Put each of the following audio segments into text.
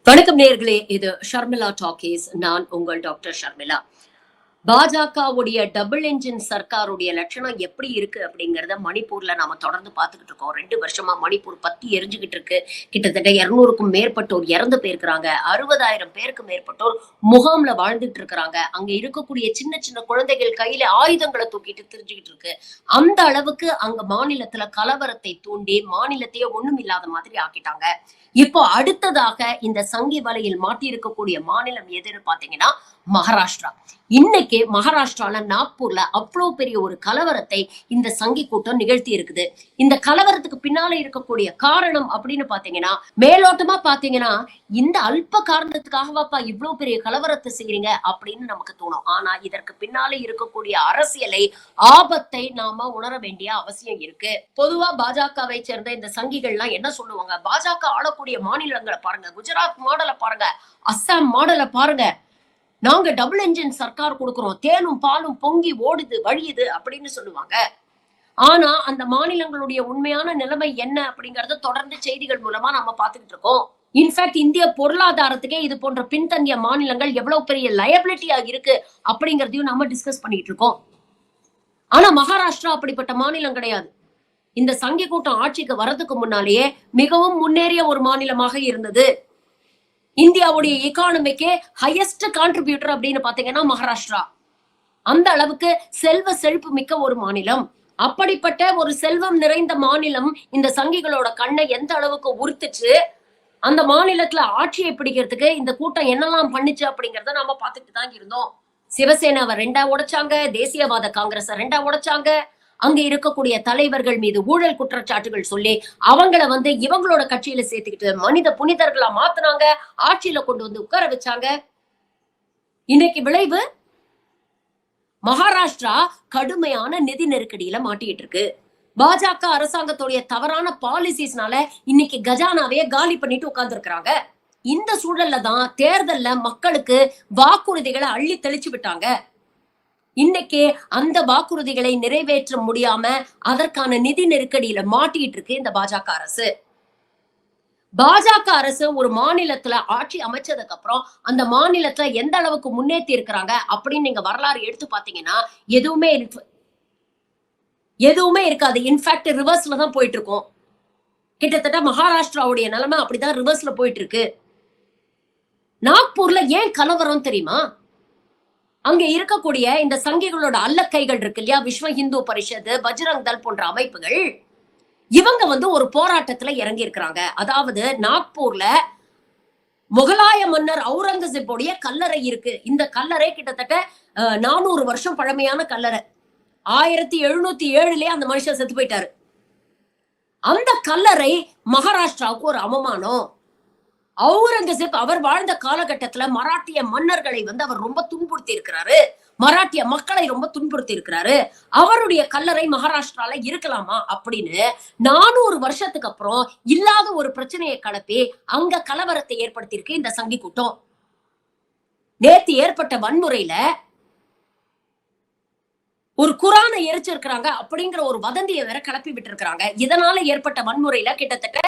வணக்கம் நேயர்களே, இது ஷர்மிளா டாக்கீஸ். நான் உங்கள் டாக்டர் ஷர்மிளா. பாஜகவுடைய டபுள் என்ஜின் சர்க்காருடைய லட்சணம் எப்படி இருக்கு அப்படிங்கறத மணிப்பூர்ல நாம தொடர்ந்து பார்த்துக்கிட்டு இருக்கோம். 2 வருஷமா மணிப்பூர் பத்தி எரிஞ்சுகிட்டு இருக்கு. கிட்டத்தட்ட 200க்கும் மேற்பட்டோர் இறந்து போயிருக்கிறாங்க. 60,000 பேருக்கு மேற்பட்டோர் முகாம்ல வாழ்ந்துட்டு இருக்கிறாங்க. அங்க இருக்கக்கூடிய சின்ன சின்ன குழந்தைகள் கையில ஆயுதங்களை தூக்கிட்டு திரிஞ்சுக்கிட்டு இருக்கு. அந்த அளவுக்கு அங்க மாநிலத்துல கலவரத்தை தூண்டி மாநிலத்தையே ஒண்ணும் இல்லாத மாதிரி ஆக்கிட்டாங்க. இப்போ அடுத்ததாக இந்த சங்கி வலையில் மாட்டியிருக்கக்கூடிய மாநிலம் எதுன்னு பாத்தீங்கன்னா மகாராஷ்டிரா. இன்னைக்கு மகாராஷ்டிரால நாக்பூர்ல அவ்வளவு பெரிய ஒரு கலவரத்தை இந்த சங்கி கூட்டம் நிகழ்த்தி இருக்குது. இந்த கலவரத்துக்கு பின்னால இருக்கக்கூடிய காரணம் அப்படின்னு பாத்தீங்கன்னா, மேலோட்டமா பாத்தீங்கன்னா இந்த அல்ப காரணத்துக்காகவாப்பா இவ்வளவு பெரிய கலவரத்தை செய்றீங்க அப்படின்னு நமக்கு தோணும். ஆனா இதற்கு பின்னால இருக்கக்கூடிய அரசியலை, ஆபத்தை நாம உணர வேண்டிய அவசியம் இருக்கு. பொதுவா பாஜகவை சேர்ந்த இந்த சங்கிகள்லாம் என்ன சொல்லுவாங்க, பாஜக ஆளக்கூடிய மாநிலங்களை பாருங்க, குஜராத் மாடலை பாருங்க, அஸ்ஸாம் மாடலை பாருங்க, நாங்க டபுள் என்ஜின் சர்க்கார் கொடுக்கிறோம், தேனும் பாலும் பொங்கி ஓடுது வழியுது அப்படின்னு சொல்லுவாங்க. ஆனா அந்த மாநிலங்களுடைய உண்மையான நிலைமை என்ன அப்படிங்கறத தொடர்ந்து செய்திகள் மூலமா நம்ம பாத்துக்கிட்டு இருக்கோம். இன்ஃபேக்ட் இந்திய பொருளாதாரத்துக்கே இது போன்ற பின்தங்கிய மாநிலங்கள் எவ்வளவு பெரிய லயபிலிட்டியா இருக்கு அப்படிங்கறதையும் நம்ம டிஸ்கஸ் பண்ணிட்டு இருக்கோம். ஆனா மகாராஷ்டிரா அப்படிப்பட்ட மாநிலம் கிடையாது. இந்த சங்கி கூட்டம் ஆட்சிக்கு வரதுக்கு முன்னாலேயே மிகவும் முன்னேறிய ஒரு மாநிலமாக இருந்தது. இந்தியாவுடைய எக்கானமிக்கு ஹையஸ்ட் கான்ட்ரிபியூட்டர் அப்படின்னு பாத்தீங்கன்னா மகாராஷ்டிரா. அந்த அளவுக்கு செல்வ செழிப்பு மிக்க ஒரு மாநிலம். அப்படிப்பட்ட ஒரு செல்வம் நிறைந்த மாநிலம் இந்த சங்கிகளோட கண்ணை எந்த அளவுக்கு உறுத்துச்சு, அந்த மாநிலத்துல ஆட்சியை பிடிக்கிறதுக்கு இந்த கூட்டம் என்னெல்லாம் பண்ணுச்சு அப்படிங்கறத நாம பாத்துட்டு தான் இருந்தோம். சிவசேனாவை 2ஆ உடைச்சாங்க, தேசியவாத காங்கிரஸ 2ஆ உடைச்சாங்க. அங்க இருக்கக்கூடிய தலைவர்கள் மீது ஊழல் குற்றச்சாட்டுகள் சொல்லி அவங்கள இவங்களோட கட்சியில சேர்த்துக்கிட்டு மனித புனிதர்களா மாத்துனாங்க, ஆட்சியில கொண்டு வந்து உட்கார வச்சாங்க. இன்னைக்கு விளைவு மகாராஷ்டிரா கடுமையான நிதி நெருக்கடியில மாட்டிட்டு இருக்கு. பாஜக அரசாங்கத்துடைய தவறான பாலிசிஸ்னால இன்னைக்கு கஜானாவையே காலி பண்ணிட்டு உட்கார்ந்து இருக்கிறாங்க. இந்த சூழல்ல தான் தேர்தல்ல மக்களுக்கு வாக்குறுதிகளை அள்ளி தெளிச்சு விட்டாங்க. இன்னைக்கு அந்த வாக்குறுதிகளை நிறைவேற்ற முடியாம அதற்கான நிதி நெருக்கடியில மாட்டிட்டு இருக்கு இந்த பாஜக அரசு. பாஜக அரசு ஒரு மாநிலத்துல ஆட்சி அமைச்சதுக்கு அப்புறம் அந்த மாநிலத்துல எந்த அளவுக்கு முன்னேற்றி இருக்கிறாங்க அப்படின்னு நீங்க வரலாறு எடுத்து பாத்தீங்கன்னா எதுவுமே இருக்காது. இன்ஃபேக்ட் ரிவர்ஸ்ல தான் போயிட்டு இருக்கோம். கிட்டத்தட்ட மகாராஷ்டிராவுடைய நிலைமை அப்படிதான் ரிவர்ஸ்ல போயிட்டு இருக்கு. நாக்பூர்ல ஏன் கலவரம் தெரியுமா? அங்க இருக்கக்கூடிய இந்த சங்கிகளோட அல்லக்கைகள் இருக்கு இல்லையா, விஸ்வ இந்து பரிஷத், பஜ்ரங் தள் போன்ற அமைப்புகள், இவங்க ஒரு போராட்டத்துல இறங்கி இருக்கிறாங்க. அதாவது நாக்பூர்ல முகலாய மன்னர் அவுரங்கசீப்போடைய கல்லறை இருக்கு. இந்த கல்லறை கிட்டத்தட்ட 400 வருஷம் பழமையான கல்லறை. 1707 அந்த மனுஷன் செத்து போயிட்டாரு. அந்த கல்லறை மகாராஷ்டிராவுக்கு ஒரு அவமானம். அவுரங்கசீப் அவர் வாழ்ந்த காலகட்டத்துல மராட்டிய மன்னர்களை அவர் ரொம்ப துன்புறுத்தி இருக்கிறாரு, மராட்டிய மக்களை ரொம்ப துன்புறுத்தி இருக்கிறாரு. அவருடைய கல்லறை மகாராஷ்டிரால இருக்கலாமா அப்படின்னு 400 வருஷத்துக்கு அப்புறம் இல்லாத ஒரு பிரச்சனையை கிளப்பி அங்க கலவரத்தை ஏற்படுத்தியிருக்கு இந்த சங்கி கூட்டம். நேத்து ஏற்பட்ட வன்முறையில ஒரு குரானை எரிச்சிருக்கிறாங்க அப்படிங்கிற ஒரு வதந்தியை வேற கிளப்பி விட்டு இருக்கிறாங்க. இதனால ஏற்பட்ட வன்முறையில கிட்டத்தட்ட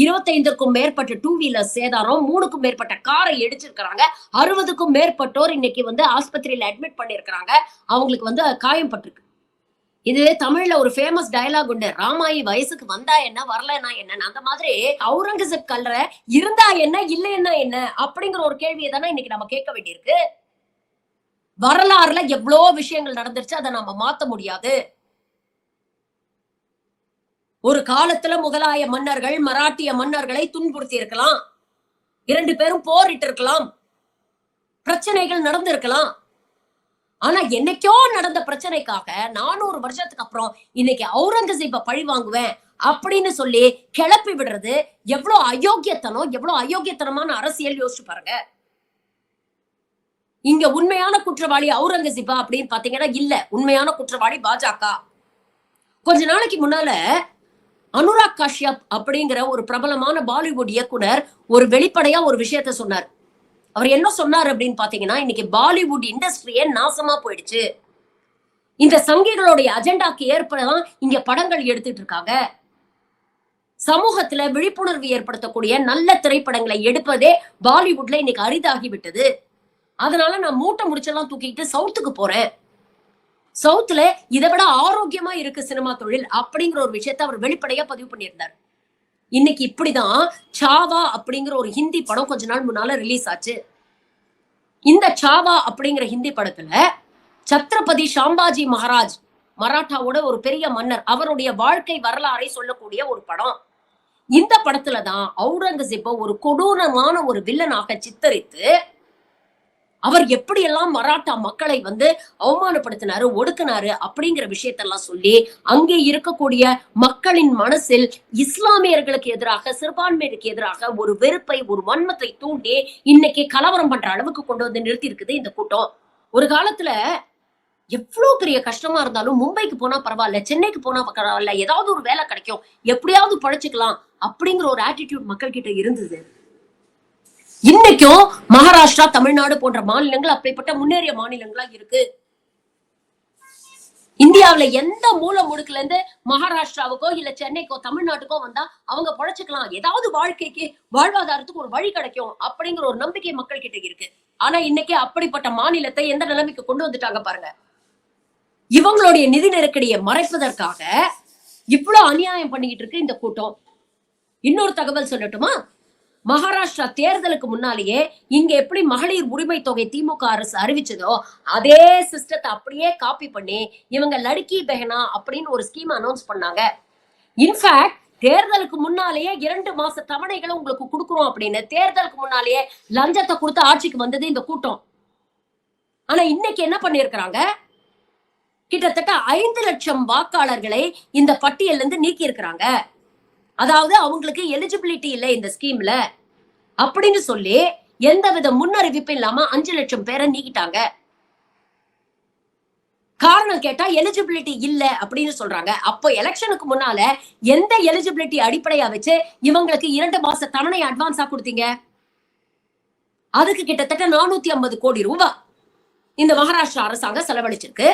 25க்கும் மேற்பட்ட 2 வீலர் சேதாரம், 3க்கும் மேற்பட்ட காரை எடிச்சிருக்கிறாங்க. 60க்கும் மேற்பட்டோர் இன்னைக்கு ஆஸ்பத்திரியில அட்மிட் பண்ணிருக்கிறாங்க. அவங்களுக்கு காயம் பட்டிருக்கு. இது தமிழ்ல ஒரு ஃபேமஸ் டயலாக் உண்டு, ராமாயி வயசுக்கு வந்தா என்ன வரலன்னா என்ன. அந்த மாதிரி அவுரங்கசீப் கல்லறை இருந்தா என்ன இல்லைன்னா என்ன அப்படிங்கிற ஒரு கேள்வியை தானே இன்னைக்கு நம்ம கேட்க வேண்டியிருக்கு. வரலாறுல எவ்வளவு விஷயங்கள் நடந்துருச்சு, அதை நாம மாத்த முடியாது. ஒரு காலத்துல முகலாய மன்னர்கள் மராட்டிய மன்னர்களை துன்புறுத்தி இருக்கலாம், 2 பேரும் போரிட்டு இருக்கலாம், பிரச்சனைகள் நடந்திருக்கலாம். ஆனா என்னைக்கோ நடந்த பிரச்சனைக்காக 400 வருஷத்துக்கு அப்புறம் இன்னைக்கு அவுரங்கசீப்பை பழி வாங்குவேன் அப்படின்னு சொல்லி கிளப்பி விடுறது எவ்வளவு அயோக்கியத்தனம், எவ்வளவு அயோக்கியத்தனமான அரசியல் யோசிச்சு பாருங்க. இங்க உண்மையான குற்றவாளி அவுரங்கசீப்பா அப்படின்னு பாத்தீங்கன்னா இல்ல, உண்மையான குற்றவாளி பாஜக. கொஞ்ச நாளைக்கு முன்னால அனுராக் காஷ்யப் அப்படிங்கிற ஒரு பிரபலமான பாலிவுட் இயக்குனர் ஒரு வெளிப்படையா ஒரு விஷயத்த சொன்னார். அவர் என்ன சொன்னார் அப்படின்னு பாத்தீங்கன்னா, இன்னைக்கு பாலிவுட் இண்டஸ்ட்ரியே நாசமா போயிடுச்சு, இந்த சங்கிகளுடைய அஜெண்டாக்கு ஏற்பதான் இங்க படங்கள் எடுத்துட்டு இருக்காங்க, சமூகத்துல விழிப்புணர்வு ஏற்படுத்தக்கூடிய நல்ல திரைப்படங்களை எடுப்பதே பாலிவுட்ல இன்னைக்கு அரிதாகி விட்டது. அதனால நான் மூட்டை முடிச்செல்லாம் தூக்கிட்டு சவுத்துக்கு போறேன். சவுத்துல இதை விட ஆரோக்கியமா இருக்கு சினிமா தொழில் அப்படிங்கிற ஒரு விஷயத்த அவர் வெளிப்படையா பதிவு பண்ணியிருந்தார். இன்னைக்கு இப்படிதான் சாவா அப்படிங்கிற ஒரு ஹிந்தி படம் கொஞ்ச நாள் முன்னால ரிலீஸ் ஆச்சு. இந்த சாவா அப்படிங்கிற ஹிந்தி படத்துல சத்ரபதி சாம்பாஜி மகாராஜ், மராட்டாவோட ஒரு பெரிய மன்னர், அவருடைய வாழ்க்கை வரலாறை சொல்லக்கூடிய ஒரு படம். இந்த படத்துலதான் அவுரங்கசீப்ப ஒரு கொடூரமான ஒரு வில்லனாக சித்தரித்து அவர் எப்படியெல்லாம் மராட்டா மக்களை அவமானப்படுத்தினாரு, ஒடுக்கினாரு அப்படிங்கிற விஷயத்தெல்லாம் சொல்லி அங்கே இருக்கக்கூடிய மக்களின் மனசில் இஸ்லாமியர்களுக்கு எதிராக, சிறுபான்மையருக்கு எதிராக ஒரு வெறுப்பை, ஒரு வன்மத்தை தூண்டி இன்னைக்கு கலவரம் பண்ற அளவுக்கு கொண்டு வந்து நிறுத்தி இருக்குது இந்த கூட்டம். ஒரு காலத்துல எவ்வளவு பெரிய கஷ்டமா இருந்தாலும் மும்பைக்கு போனா பரவாயில்ல, சென்னைக்கு போனா பரவாயில்ல, ஏதாவது ஒரு வேலை கிடைக்கும், எப்படியாவது பழைச்சுக்கலாம் அப்படிங்கிற ஒரு ஆட்டிடியூட் மக்கள் கிட்ட இருந்தது. இன்னைக்கும் மகாராஷ்டிரா, தமிழ்நாடு போன்ற மாநிலங்கள் அப்படிப்பட்ட முன்னேறிய மாநிலங்களா இருக்கு. இந்தியாவில எந்த மூல முடுக்குல இருந்து மகாராஷ்டிராவுக்கோ இல்ல சென்னைக்கோ தமிழ்நாட்டுக்கோ வந்தா அவங்க பொழைச்சுக்கலாம், ஏதாவது வாழ்க்கைக்கு வாழ்வாதாரத்துக்கு ஒரு வழி கிடைக்கும் அப்படிங்கிற ஒரு நம்பிக்கை மக்கள் கிட்ட இருக்கு. ஆனா இன்னைக்கு அப்படிப்பட்ட மாநிலத்தை எந்த நிலைமைக்கு கொண்டு வந்துட்டாங்க பாருங்க. இவங்களுடைய நிதி நெருக்கடியை மறைப்பதற்காக இவ்வளவு அநியாயம் பண்ணிக்கிட்டு இருக்கு இந்த கூட்டம். இன்னொரு தகவல் சொல்லட்டுமா? மகாராஷ்டிரா தேர்தலுக்கு முன்னாலேயே இங்க எப்படி மகளிர் உரிமை தொகை திமுக அரசு அறிவிச்சதோ அதே சிஸ்டத்தை அப்படியே காப்பி பண்ணி இவங்க லடுக்கி பெஹனா அப்படின்னு ஒரு ஸ்கீம் அனௌன்ஸ் பண்ணாங்க. இன்ஃபேக்ட் தேர்தலுக்கு முன்னாலேயே 2 மாச தவணைகளை உங்களுக்கு கொடுக்குறோம் அப்படின்னு தேர்தலுக்கு முன்னாலேயே லஞ்சத்தை கொடுத்து ஆட்சிக்கு வந்தது இந்த கூட்டம். ஆனா இன்னைக்கு என்ன பண்ணிருக்கிறாங்க? கிட்டத்தட்ட 5 லட்சம் வாக்காளர்களை இந்த பட்டியல்ல இருந்து நீக்கி இருக்கிறாங்க. அதாவது அவங்களுக்கு எலிஜிபிலிட்டி இல்லை இந்த ஸ்கீம்ல அப்படின்னு சொல்லி எந்தவித முன்னறிவிப்பு இல்லாம 5 லட்சம் பேரை நீக்கிட்டாங்க. காரணம் கேட்டா எலிஜிபிலிட்டி இல்ல அப்படின்னு சொல்றாங்க. அப்போ எலெக்ஷனுக்கு முன்னால எந்த எலிஜிபிலிட்டி அடிப்படையா வச்சு இவங்களுக்கு 2 மாச தவணை அட்வான்ஸா கொடுத்தீங்க? அதுக்கு கிட்டத்தட்ட 450 கோடி ரூபாய் இந்த மகாராஷ்டிரா அரசாங்கம் செலவழிச்சிருக்கு.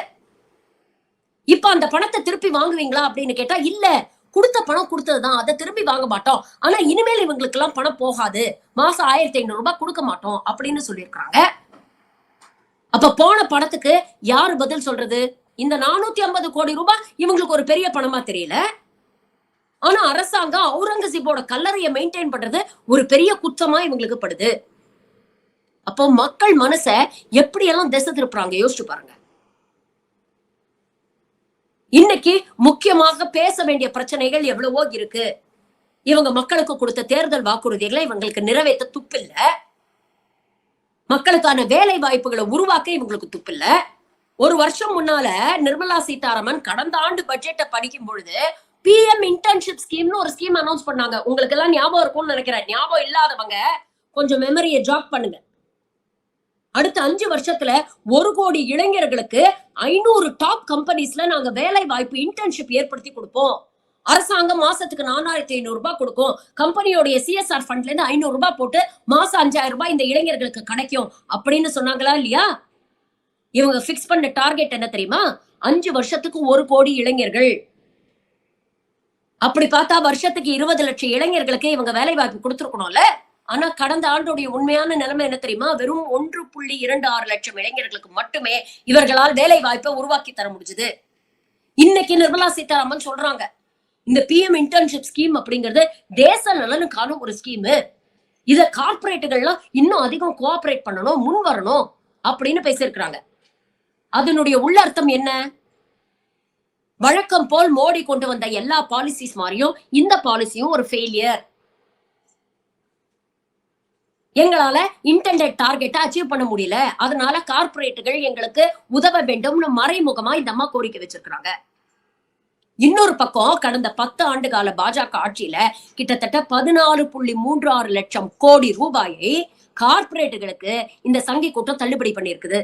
இப்ப அந்த பணத்தை திருப்பி வாங்குவீங்களா அப்படின்னு கேட்டா இல்ல, கொடுத்த பணம் கொடுத்ததுதான், அதை திரும்பி வாங்க மாட்டோம். ஆனா இனிமேல் இவங்களுக்கு எல்லாம் பணம் போகாது, மாசம் 1500 ரூபாய் கொடுக்க மாட்டோம் அப்படின்னு சொல்லியிருக்காங்க. அப்ப போன பணத்துக்கு யாரு பதில் சொல்றது? இந்த 450 கோடி ரூபாய் இவங்களுக்கு ஒரு பெரிய பணமா தெரியல. ஆனா அரசாங்கம் அவுரங்கசீப்போட கல்லறையை மெயின்டைன் பண்றது ஒரு பெரிய குற்றமா இவங்களுக்கு படுது. அப்போ மக்கள் மனச எப்படி எல்லாம் திசை திருப்புறாங்க யோசிச்சு பாருங்க. இன்னைக்கு முக்கியமாக பேச வேண்டிய பிரச்சனைகள் எவ்வளவோ இருக்கு. இவங்க மக்களுக்கு கொடுத்த தேர்தல் வாக்குறுதிகளை இவங்களுக்கு நிறைவேற்ற துப்பில்ல. மக்களுக்கான வேலை வாய்ப்புகளை உருவாக்க இவங்களுக்கு துப்பில்ல. ஒரு வருஷம் முன்னால நிர்மலா சீதாராமன் கடந்த ஆண்டு பட்ஜெட்டை படிக்கும் பொழுது PM இன்டர்ன்ஷிப் ஸ்கீம்னு ஒரு ஸ்கீம் அனௌன்ஸ் பண்ணாங்க. உங்களுக்கு எல்லாம் ஞாபகம் இருக்கும்னு நினைக்கிறேன். ஞாபகம் இல்லாதவங்க கொஞ்சம் மெமரியை ஜாக் பண்ணுங்க. அடுத்த 5 வருஷத்துல 1 கோடி இளைஞர்களுக்கு 500 டாப் கம்பெனிஸ்ல நாங்க வேலை வாய்ப்பு இன்டர்ன்ஷிப் ஏற்படுத்தி கொடுப்போம். அரசாங்கம் மாசத்துக்கு 4500 ரூபாய் கொடுக்கும். கம்பெனியோடைய CSR ஃபண்ட்ல இருந்து 500 ரூபாய் போட்டு மாசம் 5000 ரூபாய் இந்த இளைஞர்களுக்கு கிடைக்கும் அப்படின்னு சொன்னாங்களா இல்லையா? இவங்க பிக்ஸ் பண்ண டார்கெட் என்ன தெரியுமா? 5 வருஷத்துக்கு 1 கோடி இளைஞர்கள். அப்படி பார்த்தா வருஷத்துக்கு 20 லட்சம் இளைஞர்களுக்கு இவங்க வேலை வாய்ப்பு கொடுத்துருக்கணும்ல. ஆனா கடந்த ஆண்டுடைய உண்மையான நிலைமை என்ன தெரியுமா? வெறும் 1.26 லட்சம் இளைஞர்களுக்கு மட்டுமே இவர்களால் வேலை வாய்ப்பை உருவாக்கி தர முடிஞ்சது. இன்னைக்கு நிர்மலா சீதாராமன் சொல்றாங்க, இந்த PM இன்டர்ன்ஷிப் ஸ்கீம் அப்படிங்கிறது தேச நலனுக்கான ஒரு ஸ்கீம். இத கார்பரேட்டுகள்லாம் இன்னும் அதிகம் கோஆபரேட் பண்ணணும், முன் வரணும் அப்படின்னு பேசியிருக்கிறாங்க. அதனுடைய உள்ளர்த்தம் என்ன? வழக்கம் போல் மோடி கொண்டு வந்த எல்லா பாலிசிஸ் மாதிரியும் இந்த பாலிசியும் ஒரு ஃபெயிலியர். எங்களால இன்டெண்டட் டார்கெட்டை அச்சீவ் பண்ண முடியல, அதனால கார்பரேட்டுகள் எங்களுக்கு உதவ வேண்டும்னு மறைமுகமா இந்த அம்மா கோரிக்கை வச்சிருக்காங்க. இன்னொரு பக்கம் கடந்த 10 ஆண்டு கால பாஜக ஆட்சியில கிட்டத்தட்ட 14.36 லட்சம் கோடி ரூபாயை கார்பரேட்டுகளுக்கு இந்த சங்கி கூட்டம் தள்ளுபடி பண்ணிருக்குது.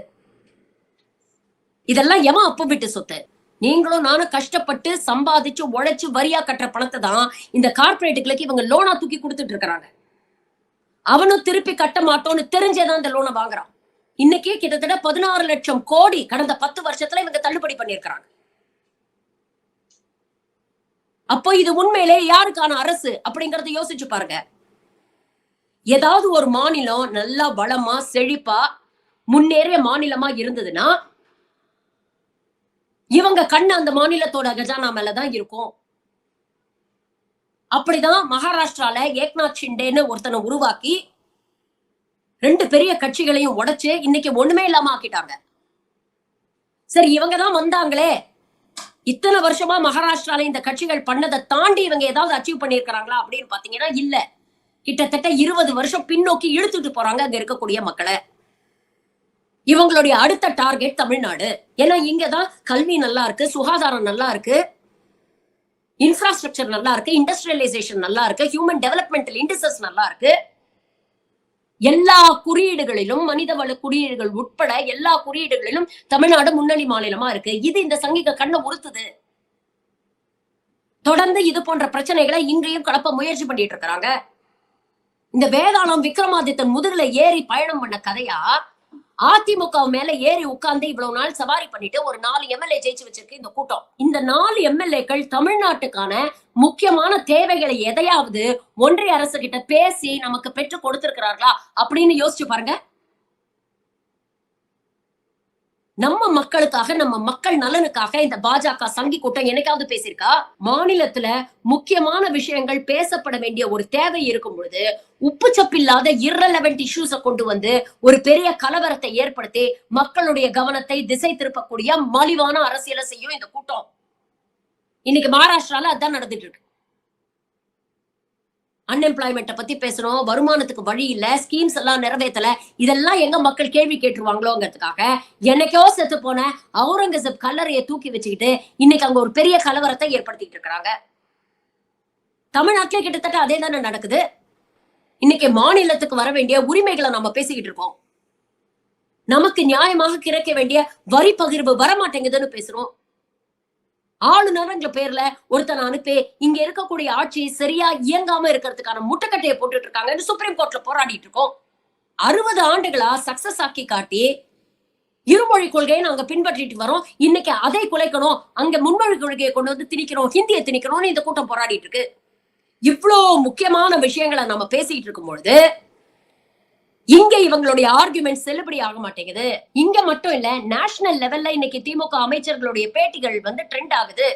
இதெல்லாம் எவன் அப்ப விட்டு சொத்து? நீங்களும் நானும் கஷ்டப்பட்டு சம்பாதிச்சு உழைச்சு வரியா கட்டுற பணத்தை தான் இந்த கார்பரேட்டுகளுக்கு இவங்க லோனா தூக்கி கொடுத்துட்டு இருக்காங்க. அவனும் திருப்பி கட்ட மாட்டோம்னு தெரிஞ்சேதான் இந்த லோனை வாங்குறான். இன்னைக்கு கிட்டத்தட்ட 16 லட்சம் கோடி கடந்த 10 வருஷத்துல இவங்க தள்ளுபடி பண்ணிருக்காங்க. அப்போ இது உண்மையிலே யாருக்கான அரசு அப்படிங்கறத யோசிச்சு பாருங்க. ஏதாவது ஒரு மாநிலம் நல்லா வளமா செழிப்பா முன்னேறிய மாநிலமா இருந்ததுன்னா இவங்க கண்ணு அந்த மாநிலத்தோட கஜானா மேலதான் இருக்கும். அப்படிதான் மகாராஷ்டிரால ஏக்நாத் ஷிண்டேன்னு ஒருத்தனை உருவாக்கி 2 பெரிய கட்சிகளையும் உடைச்சு இன்னைக்கு ஒண்ணுமே இல்லாம ஆக்கிட்டாங்க. சரி, இவங்க தான் வந்தாங்களே, இத்தனை வருஷமா மகாராஷ்டிரால இந்த கட்சிகள் பண்ணதை தாண்டி இவங்க ஏதாவது அச்சீவ் பண்ணிருக்காங்களா அப்படின்னு பாத்தீங்கன்னா இல்ல. கிட்டத்தட்ட 20 வருஷம் பின்னோக்கி இழுத்துட்டு போறாங்க அங்க இருக்கக்கூடிய மக்களை. இவங்களுடைய அடுத்த டார்கெட் தமிழ்நாடு. ஏன்னா இங்கதான் கல்வி நல்லா இருக்கு, சுகாதாரம் நல்லா இருக்கு, இன்ஃப்ராஸ்ட்ரக்சர் நல்லா இருக்கு, இண்டஸ்ட்ரியலைசேஷன் நல்லா இருக்கு, ஹியூமன் டெவலப்மெண்டல் இண்டிசஸ் நல்லா இருக்கு. எல்லா குறியீடுகளிலும் மனிதவள குறியீடுகள் உட்பட எல்லா குறியீடுகளிலும் தமிழ்நாடு முன்னணி மாநிலமா இருக்கு. இது இந்த சங்கிக கண்ணை உறுத்துது. தொடர்ந்து இது போன்ற பிரச்சனைகளை இங்கேயும் கலப்ப முயற்சி பண்ணிட்டு இருக்காங்க. இந்த வேதாளம் விக்ரமாதித்தன் முதுகுல ஏறி பயணம் பண்ண கதையா அதிமுக மேல ஏறி உட்கார்ந்து இவ்வளவு நாள் சவாரி பண்ணிட்டு ஒரு 4 எம்எல்ஏ ஜெயிச்சு வச்சிருக்கு இந்த கூட்டம். இந்த 4 எம்எல்ஏக்கள் தமிழ்நாட்டுக்கான முக்கியமான தேவைகளை எதையாவது ஒன்றிய அரசு கிட்ட பேசி நமக்கு பெற்று கொடுத்திருக்கிறார்களா அப்படின்னு யோசிச்சு பாருங்க. நம்ம மக்களுக்காக, நம்ம மக்கள் நலனுக்காக இந்த பாஜக சங்கி கூட்டம் என்னைக்காவது பேசியிருக்கா? மாநிலத்துல முக்கியமான விஷயங்கள் பேசப்பட வேண்டிய ஒரு தேவை இருக்கும் பொழுது உப்புச்சப்பில்லாத இரலவென்ட் இஷ்யூஸ கொண்டு வந்து ஒரு பெரிய கலவரத்தை ஏற்படுத்தி மக்களுடைய கவனத்தை திசை திருப்பக்கூடிய மலிவான அரசியலை செய்யும் இந்த கூட்டம். இன்னைக்கு மகாராஷ்டிரால அதான் நடந்துட்டு இருக்கு. அன்எம்ப்ளாய்மெண்ட்டை பத்தி பேசணும், வருமானத்துக்கு வழி இல்ல, ஸ்கீம்ஸ் எல்லாம் நிறைவேற்றல, இதெல்லாம் எங்க மக்கள் கேள்வி கேட்டுருவாங்களோங்கிறதுக்காக என்னைக்கோ செத்து போன அவுரங்கசீப் கல்லறையை தூக்கி வச்சுக்கிட்டு இன்னைக்கு அங்க ஒரு பெரிய கலவரத்தை ஏற்படுத்திட்டு இருக்கிறாங்க. தமிழ்நாட்டிலே கிட்டத்தட்ட அதே தானே நடக்குது. இன்னைக்கு மாநிலத்துக்கு வர வேண்டிய உரிமைகளை நம்ம பேசிக்கிட்டு இருக்கோம். நமக்கு நியாயமாக கிடைக்க வேண்டிய வரி பகிர்வு வரமாட்டேங்குதுன்னு பேசுறோம். ஆளுநர்ன்ற பேர்ல ஒருத்தனை அனுப்பி இங்க இருக்கக்கூடிய ஆட்சி சரியா இயங்காம இருக்கிறதுக்கான முட்டுக்கட்டையை போட்டுட்டு இருக்காங்கன்னு சுப்ரீம் கோர்ட்ல போராடிட்டு இருக்கோம். 60 ஆண்டுகளா சக்சஸ் ஆக்கி காட்டி இருமொழி கொள்கையை நாங்க பின்பற்றிட்டு வரோம். இன்னைக்கு அதை குலைக்கணும், அங்க முன்மொழி கொள்கையை கொண்டு வந்து திணிக்கணும், ஹிந்தியை திணிக்கணும்னு இந்த கூட்டம் போராடிட்டு இருக்கு. இவ்வளவு முக்கியமான விஷயங்களை நம்ம பேசிட்டு இருக்கும் பொழுது இங்க இவங்களுடைய ஆர்குமெண்ட் செல்லுபடி ஆக மாட்டேங்குது. இங்க மட்டும் இல்ல, நேஷனல் லெவல்ல இன்னைக்கு திமுக அமைச்சர்களுடைய பேட்டிகள் வந்து ட்ரெண்ட் ஆகுது.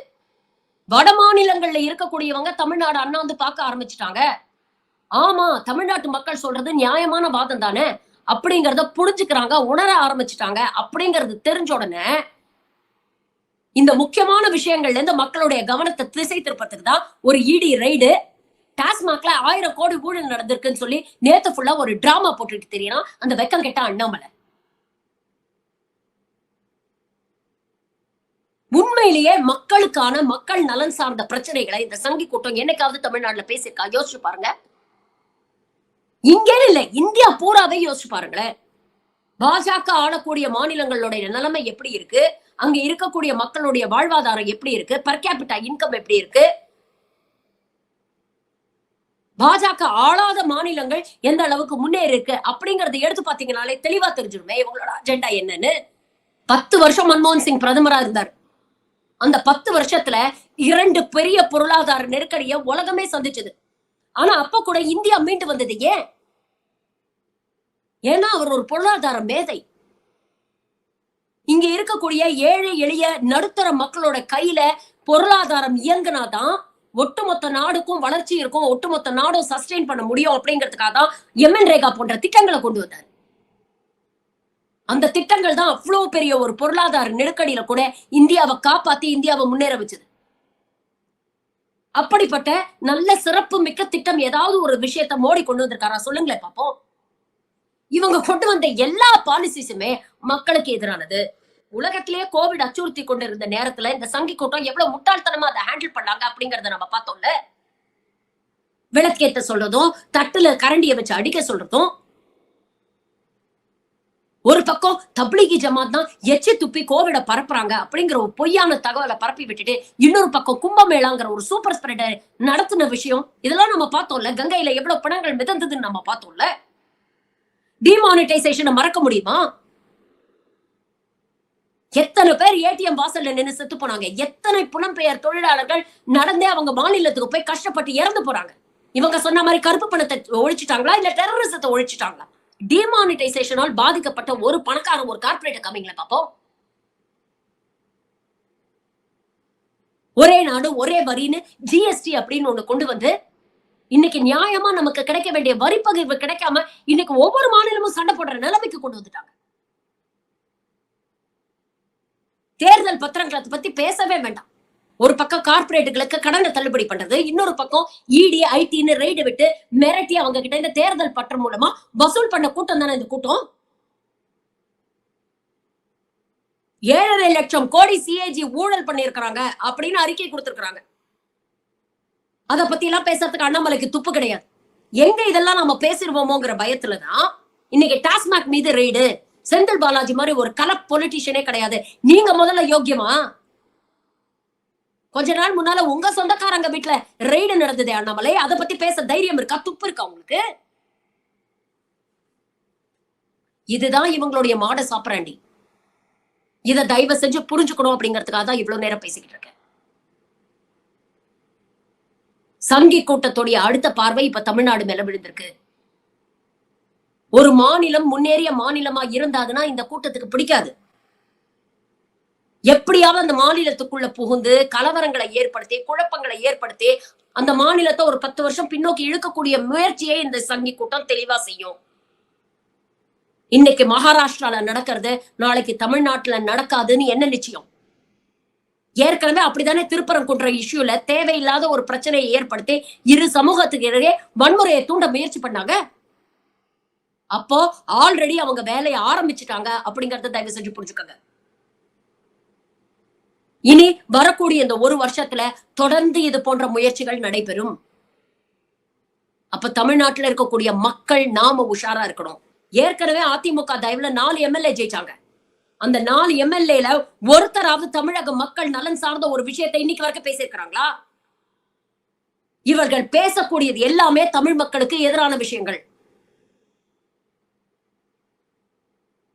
வட மாநிலங்கள்ல இருக்கக்கூடியவங்க தமிழ்நாடு அண்ணாந்து பார்க்க ஆரம்பிச்சுட்டாங்க. ஆமா, தமிழ்நாட்டு மக்கள் சொல்றது நியாயமான வாதம் தானே அப்படிங்கறத புரிஞ்சுக்கிறாங்க, உணர ஆரம்பிச்சுட்டாங்க. அப்படிங்கறது தெரிஞ்ச உடனே இந்த முக்கியமான விஷயங்கள்ல இருந்து மக்களுடைய கவனத்தை திசை திருப்பத்துக்கு தான் ஒரு இடி ரைடு. டாஸ்மாக்ல 1000 கோடி ஊழல் நடந்திருக்குன்னு சொல்லி நேத்து ஃபுல்லா ஒரு டிராமா போட்டுட்டு தெரியணும் அந்த வெக்கம் கெட்ட அண்ணாமலை. உண்மையிலேயே மக்களுக்கான, மக்கள் நலன் சார்ந்த பிரச்சனைகளை இந்த சங்கி கூட்டம் என்னைக்காவது தமிழ்நாட்டுல பேசியிருக்கா? யோசிச்சு பாருங்க. இங்கே இல்ல, இந்தியா பூராவே யோசிச்சு பாருங்களேன். பாஜக ஆளக்கூடிய மாநிலங்களுடைய நிலைமை எப்படி இருக்கு, அங்க இருக்கக்கூடிய மக்களுடைய வாழ்வாதாரம் எப்படி இருக்கு, பர் கேபிட்டா இன்கம் எப்படி இருக்கு, பாஜக ஆளாத மாநிலங்கள் எந்த அளவுக்கு முன்னேறி இருக்கு அப்படிங்கறத எடுத்து பாத்தீங்கன்னாலே தெளிவா தெரிஞ்சிருமே இவங்களோட அஜெண்டா என்னன்னு. 10 வருஷம் மன்மோகன் சிங் பிரதமரா இருந்தார். அந்த 10 வருஷத்துல 2 பெரிய பொருளாதார நெருக்கடியை உலகமே சந்திச்சது. ஆனா அப்ப கூட இந்தியா மீண்டு வந்தது ஏன்? ஏன்னா அவர் ஒரு பொருளாதார மேதை. இங்க இருக்கக்கூடிய ஏழை எளிய நடுத்தர மக்களோட கையில பொருளாதாரம் இயங்குனாதான் ஒட்டுமொத்த நாடுக்கும் வளர்ச்சி இருக்கும், ஒட்டுமொத்த நாடும் சஸ்டெயின் பண்ண முடியும் அப்படிங்கிறதுக்காக தான் எம்என் ரேகா போன்ற திட்டங்களை கொண்டு வந்தார். அந்த திட்டங்கள் தான் அவ்வளவு பெரிய ஒரு பொருளாதார நெருக்கடியில கூட இந்தியாவை காப்பாத்தி இந்தியாவை முன்னேற வச்சது. அப்படிப்பட்ட நல்ல சிறப்பு மிக்க திட்டம் ஏதாவது ஒரு விஷயத்த மோடி கொண்டு வந்திருக்காரா? சொல்லுங்களேன் பாப்போம். இவங்க கொண்டு வந்த எல்லா பாலிசிஸுமே மக்களுக்கு எதிரானது. உலகத்திலேயே கோவிட் அச்சுறுத்தி கொண்டிருந்த நேரத்துல இந்த சங்கி கூட்டம் எவ்வளவு முட்டாள்தனமா அதை ஹேண்டில் பண்ணாங்க அப்படிங்கறத நம்ம பார்த்தோம்ல. விளக்கேத்த சொல்றதும், தட்டுல கரண்டிய வச்சு அடிக்க சொல்றதும், ஒரு பக்கம் தப்லீகி ஜமாத் தான் எச்சி துப்பி கோவிட பரப்புறாங்க அப்படிங்கிற ஒரு பொய்யான தகவலை பரப்பி விட்டுட்டு இன்னொரு பக்கம் கும்பமேளாங்கிற ஒரு சூப்பர் ஸ்ப்ரெடர் நடத்தின விஷயம் இதெல்லாம் நம்ம பார்த்தோம்ல. கங்கையில எவ்வளவு பணங்கள் மிதந்ததுன்னு நம்ம பார்த்தோம்ல. டிமானிட்டைசேஷனை மறக்க முடியுமா? எத்தனை பேர் ஏடிஎம் வாசல்ல நின்று செத்து போனாங்க. எத்தனை புலம்பெயர் தொழிலாளர்கள் நடந்தே அவங்க மாநிலத்துக்கு போய் கஷ்டப்பட்டு இறந்து போறாங்க. இவங்க சொன்ன மாதிரி கருப்பு பணத்தை ஒழிச்சிட்டாங்களா இல்ல டெரரிசத்தை ஒழிச்சிட்டாங்களா? டிமானிட்டைசேஷனால் பாதிக்கப்பட்ட ஒரு பணக்காரன் ஒரு கார்பரேட் காமிங்களா பாப்போம். ஒரே நாடு ஒரே வரின்னு ஜிஎஸ்டி அப்படின்னு ஒண்ணு கொண்டு வந்து இன்னைக்கு நியாயமா நமக்கு கிடைக்க வேண்டிய வரி பகிர்வு கிடைக்காம இன்னைக்கு ஒவ்வொரு மாநிலமும் சண்டை போடுற நிலைமைக்கு கொண்டு வந்துட்டாங்க. தேர்தல் பத்திரங்களை பத்தி பேசவே வேண்டாம். ஒரு பக்கம் கார்பரேட்டுகளுக்கு கடனை தள்ளுபடி பண்றது, இன்னொரு பக்கம் இடி ஐடின்னு ரெய்டு விட்டு மிரட்டி அவங்க கிட்ட இந்த தேர்தல் பத்திரம் மூலமா வசூல் பண்ண கூட்டம் தானே இந்த கூட்டம். 7.5 லட்சம் கோடி சிஏஜி ஊழல் பண்ணிருக்காங்க அப்படின்னு அறிக்கை கொடுத்திருக்காங்க. அத பத்தி எல்லாம் பேசுறதுக்கு அண்ணாமலைக்கு துப்பு கிடையாது. எங்க இதெல்லாம் நம்ம பேசிடுவோமோங்கிற பயத்துலதான் இன்னைக்கு டாஸ்மாக் மீது ரெய்டு. செந்தில் பாலாஜி மாதிரி ஒரு கலப் பொலிட்டிஷியனே கிடையாது. நீங்க முதல்ல யோக்கியமா? கொஞ்ச நாள் முன்னால உங்க சொந்தக்காரங்க வீட்டுல ரெய்டு நடந்தது அண்ணாமலை. அதை பத்தி பேச தைரியம் இருக்கா? துப்பு இருக்கா உங்களுக்கு? இதுதான் இவங்களுடைய மாட சாப்பிராண்டி. இதை தயவு செஞ்சு புரிஞ்சுக்கணும் அப்படிங்கிறதுக்காக தான் இவ்வளவு நேரம் பேசிக்கிட்டு இருக்கேன். சங்கி கூட்டத்துடைய அடுத்த பார்வை இப்ப தமிழ்நாடு மேல விழுந்திருக்கு. ஒரு மாநிலம் முன்னேறிய மாநிலமா இருந்தாதுன்னா இந்த கூட்டத்துக்கு பிடிக்காது. எப்படியாவது அந்த மாநிலத்துக்குள்ள புகுந்து கலவரங்களை ஏற்படுத்தி குழப்பங்களை ஏற்படுத்தி அந்த மாநிலத்தை ஒரு 10 வருஷம் பின்னோக்கி இழுக்கக்கூடிய முயற்சியை இந்த சங்கி கூட்டம் தெளிவா செய்யும். இன்னைக்கு மகாராஷ்டிரால நடக்கிறது நாளைக்கு தமிழ்நாட்டுல நடக்காதுன்னு என்ன நிச்சயம்? ஏற்கனவே அப்படித்தானே திருப்பரங்குன்ற இஷ்யூல தேவையில்லாத ஒரு பிரச்சனையை ஏற்படுத்தி இரு சமூகத்துக்கு இடையே வன்முறையை தூண்ட முயற்சி பண்ணாங்க. அப்போ ஆல்ரெடி அவங்க வேலையை ஆரம்பிச்சுட்டாங்க அப்படிங்கறத தயவு செஞ்சு புரிஞ்சுக்கோங்க. இனி வரக்கூடிய இந்த ஒரு வருஷத்துல தொடர்ந்து இது போன்ற முயற்சிகள் நடைபெறும். அப்ப தமிழ்நாட்டுல இருக்கக்கூடிய மக்கள் நாம உஷாரா இருக்கணும். ஏற்கனவே அதிமுக தயவுல 4 எம்எல்ஏ ஜெயிச்சாங்க. அந்த 4 எம்எல்ஏல ஒருத்தராவது தமிழக மக்கள் நலன் சார்ந்த ஒரு விஷயத்தை இன்னைக்கு வரைக்கும் பேசியிருக்கிறாங்களா? இவர்கள் பேசக்கூடியது எல்லாமே தமிழ் மக்களுக்கு எதிரான விஷயங்கள்.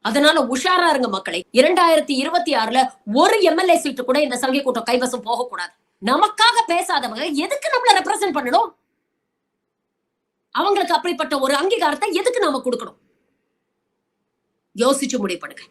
அதனால உஷாரா இருங்க மக்களை. 2026ல ஒரு எம்எல்ஏ சீட்டு கூட இந்த சங்கி கூட்டம் கைவசம் போகக்கூடாது. நமக்காக பேசாதவங்க எதுக்கு நம்மள ரெப்ரசென்ட் பண்ணணும்? அவங்களுக்கு அப்படிப்பட்ட ஒரு அங்கீகாரத்தை எதுக்கு நாம கொடுக்கணும்? யோசிச்சு முடிவு பண்ணுங்க.